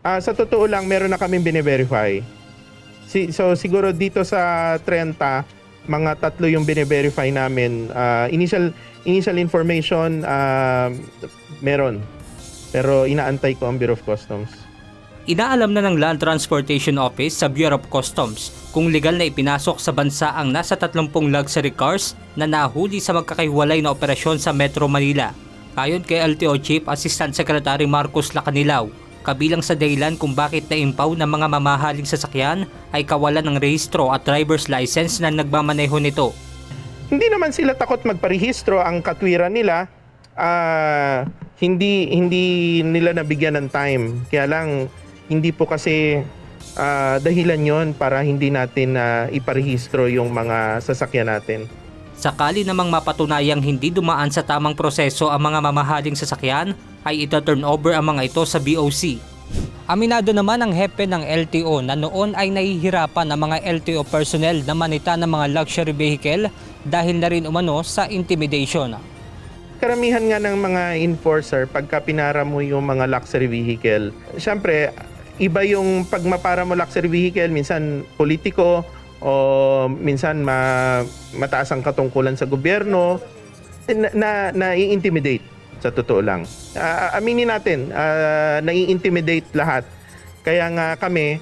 Sa totoo lang, meron na kaming bine-verify. So siguro dito sa 30, mga 3 yung bine-verify namin. Initial information, meron. Pero inaantay ko ang Bureau of Customs. Inaalam na ng Land Transportation Office sa Bureau of Customs kung legal na ipinasok sa bansa ang nasa 30 luxury cars na nahuli sa magkakahiwalay na operasyon sa Metro Manila. Ayon kay LTO Chief Assistant Secretary Marcos Lacanilaw, kabilang sa dahilan kung bakit na-impound ng mga mamahaling sasakyan ay kawalan ng rehistro at driver's license na nagmamaneho nito. Hindi naman sila takot magparehistro, ang katwiran nila, hindi nila nabigyan ng time. Kaya lang, hindi po kasi dahilan yon para hindi natin iparehistro yung mga sasakyan natin. Sakali namang mapatunayang hindi dumaan sa tamang proseso ang mga mamahaling sasakyan, ay ita-turn over ang mga ito sa BOC. Aminado naman ang hepe ng LTO na noon ay nahihirapan ang mga LTO personnel na manita ng mga luxury vehicle dahil na rin umano sa intimidation. Karamihan nga ng mga enforcer, pagka pinara mo yung mga luxury vehicle, syempre, iba yung pag mapara mo luxury vehicle, minsan politiko o minsan mataas ang katungkulan sa gobyerno, na-intimidate sa totoo lang. Aminin natin, na-intimidate lahat. Kaya nga kami,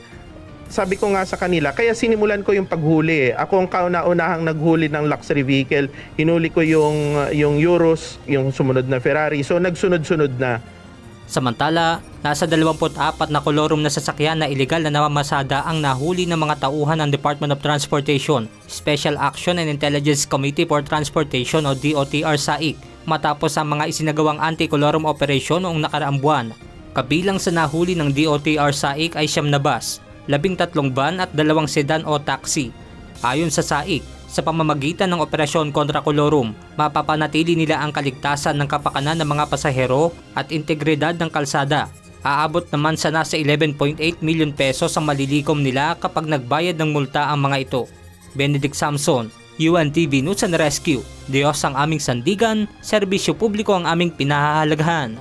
sabi ko nga sa kanila, kaya sinimulan ko yung paghuli. Ako ang kauna-unahang naghuli ng luxury vehicle. Hinuli ko yung Urus, yung sumunod na Ferrari. So nagsunod-sunod na. Samantala, nasa 24 na kolorum na sasakyan na iligal na namamasada ang nahuli ng mga tauhan ng Department of Transportation, Special Action and Intelligence Committee for Transportation o DOTR SAIC matapos ang mga isinagawang anti-colorum operation noong nakaraang buwan. Kabilang sa nahuli ng DOTR SAIC ay 9 na bus, 13 van at 2 sedan o taxi. Ayon sa SAIC, sa pamamagitan ng operasyon kontra kolorum, mapapanatili nila ang kaligtasan ng kapakanan ng mga pasahero at integridad ng kalsada. Aabot naman sa nasa 11.8 million pesos ang malilikom nila kapag nagbayad ng multa ang mga ito. Benedict Samson, UNTV News and Rescue. Diyos ang aming sandigan, serbisyo publiko ang aming pinahahalagahan.